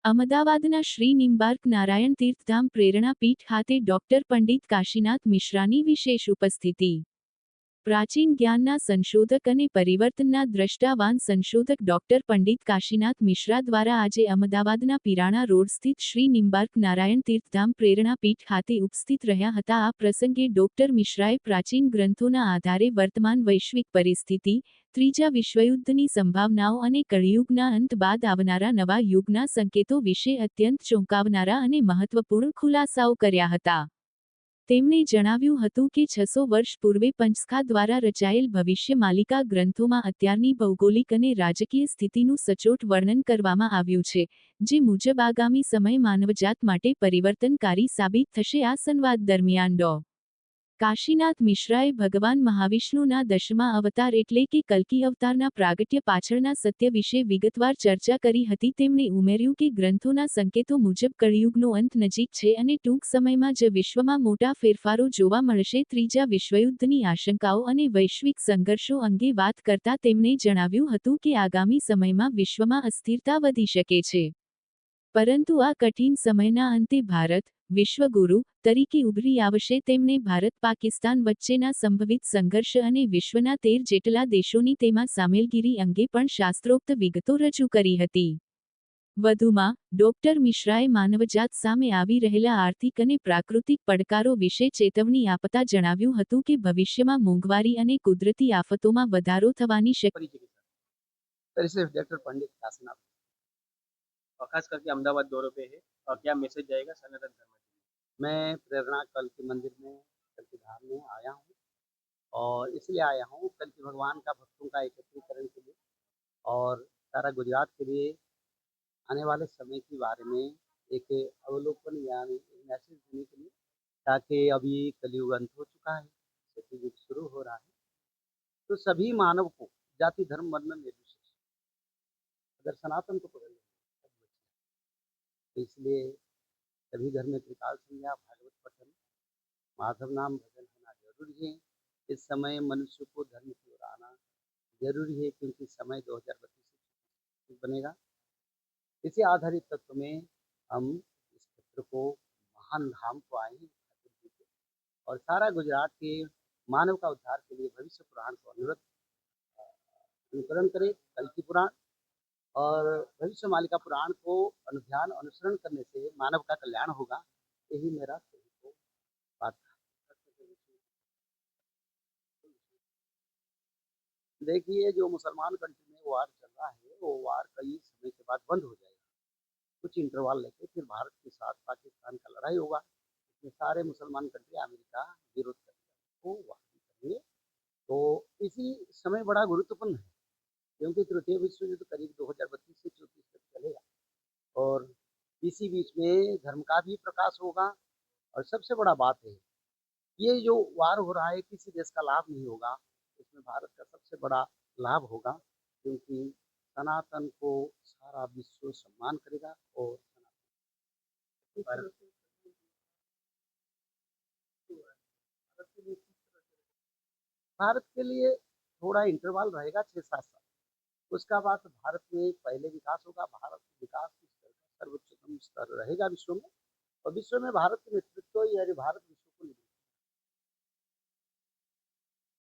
અમદાવાદના શ્રી નિમ્બાર્ક નારાયણ તીર્થધામ પ્રેરણા પીઠ ખાતે ડોક્ટર પંડિત કાશીનાથ મિશ્રાની વિશેષ ઉપસ્થિતિ. પ્રાચીન જ્ઞાનના સંશોધક અને પરિવર્તનના દ્રષ્ટાવાન સંશોધક ડોક્ટર પંડિત કાશીનાથ મિશ્રા દ્વારા આજે અમદાવાદના પિરાણા રોડ સ્થિત શ્રી નિમ્બાર્ક નારાયણ તીર્થધામ પ્રેરણા પીઠ ખાતે ઉપસ્થિત રહ્યા હતા. આ પ્રસંગે ડોક્ટર મિશ્રાએ પ્રાચીન ગ્રંથોના આધારે વર્તમાન વૈશ્વિક પરિસ્થિતિ, ત્રીજા વિશ્વયુદ્ધની સંભાવનાઓ અને કળિયુગના અંત બાદ આવનારા નવા યુગના સંકેતો વિશે અત્યંત ચોંકાવનારા અને મહત્વપૂર્ણ ખુલાસાઓ કર્યા હતા. તેમણે જણાવ્યું હતું કે 600 વર્ષ પૂર્વે પંચખા દ્વારા રચાયેલ ભવિષ્ય માલિકા ગ્રંથોમાં અત્યારની ભૌગોલિક અને રાજકીય સ્થિતિનું સચોટ વર્ણન કરવામાં આવ્યું છે, જે મુજબ આગામી સમય માનવજાત માટે પરિવર્તનકારી સાબિત થશે. આ સંવાદ દરમિયાન ડો. કાશીનાથ મિશ્રાએ ભગવાન મહાવિષ્ણુના 10મા અવતાર એટલે કે કલ્કી અવતારના પ્રાગટ્ય પાછળના સત્ય વિશે વિગતવાર ચર્ચા કરી હતી. તેમણે ઉમેર્યું કે ગ્રંથોના સંકેતો મુજબ કળિયુગનો અંત નજીક છે અને ટૂંક સમયમાં જ વિશ્વમાં મોટા ફેરફારો જોવા મળશે. ત્રીજા વિશ્વયુદ્ધની આશંકાઓ અને વૈશ્વિક સંઘર્ષો અંગે વાત કરતા તેમણે જણાવ્યું હતું કે આગામી સમયમાં વિશ્વમાં અસ્થિરતા વધી શકે છે. પરંતુ આ કઠિન સમયના અંતે ભારત, વિશ્વગુરુ તરીકે ઉભરી આવશે. તેમણે ભારત-પાકિસ્તાન વચ્ચેના સંભવિત સંઘર્ષ અને વિશ્વના 13 જેટલા દેશોની તેમાં સામેલગીરી અંગે પણ શાસ્ત્રોક્ત વિગતો રજૂ કરી હતી. વધુમાં, ડોક્ટર મિશ્રાએ માનવજાત સામે આવી રહેલા આર્થિક અને પ્રાકૃતિક પડકારો વિશે ચેતવણી આપતા જણાવ્યું હતું કે ભવિષ્યમાં મોંઘવારી અને કુદરતી આફતોમાં વધારો થવાની डॉक्टर पंडित काशीनाथ और खास करके अहमदाबाद दौरे पे है और क्या मैसेज जाएगा सनातन धर्म के लिए। मैं प्रेरणा कल के मंदिर में कल की धाम में आया हूँ और इसलिए आया हूँ कल की भगवान का भक्तों का एकत्रीकरण के लिए और सारा गुजरात के लिए आने वाले समय के बारे में एक अवलोकन यानी एक मैसेज देने के लिए, ताकि अभी कलयुग अंत हो चुका है, सतयुग शुरू हो रहा है, तो सभी मानव को जाति धर्म वर्ण निर्विशेष अगर सनातन को पकड़ लें तो इसलिए सभी घर में त्रिकाल संध्या, भागवत पठन, माधव नाम भजन होना जरूरी है. इस समय मनुष्य को धर्म की ओर आना जरूरी है, क्योंकि समय 2032 बनेगा. इसी आधारित तत्व में हम इस क्षेत्र को महान धाम को आए हैं और सारा गुजरात के मानव का उद्धार के लिए भविष्य पुराण को अनुकरण करे. कल की पुराण और भविष्य मालिका पुराण को अनुध्यान अनुसरण करने से मानव का कल्याण होगा. यही मेरा बात था. देखिए, जो मुसलमान कंट्री में वार चल रहा है वो वार कई समय के बाद बंद हो जाएगा. कुछ इंटरवल लेके फिर भारत के साथ पाकिस्तान का लड़ाई होगा. इसमें सारे मुसलमान कंट्री अमेरिका विरोध करेगा, वो वार करेंगे. तो इसी समय बड़ा गुरुत्वपूर्ण है, क्योंकि तृतीय विश्व युद्ध करीब 2032 से 34 तक चलेगा और इसी बीच में धर्म का भी प्रकाश होगा. और सबसे बड़ा बात है, ये जो वार हो रहा है किसी देश का लाभ नहीं होगा, इसमें भारत का सबसे बड़ा लाभ होगा, क्योंकि सनातन को सारा विश्व सम्मान करेगा और भारत के लिए थोड़ा इंटरवल रहेगा 6-7 साल. उसका बाद भारत में पहले विकास होगा. भारत विकास की स्तर का सर्वोच्चतम स्तर रहेगा विश्व में और विश्व में भारत के नेतृत्व यानी भारत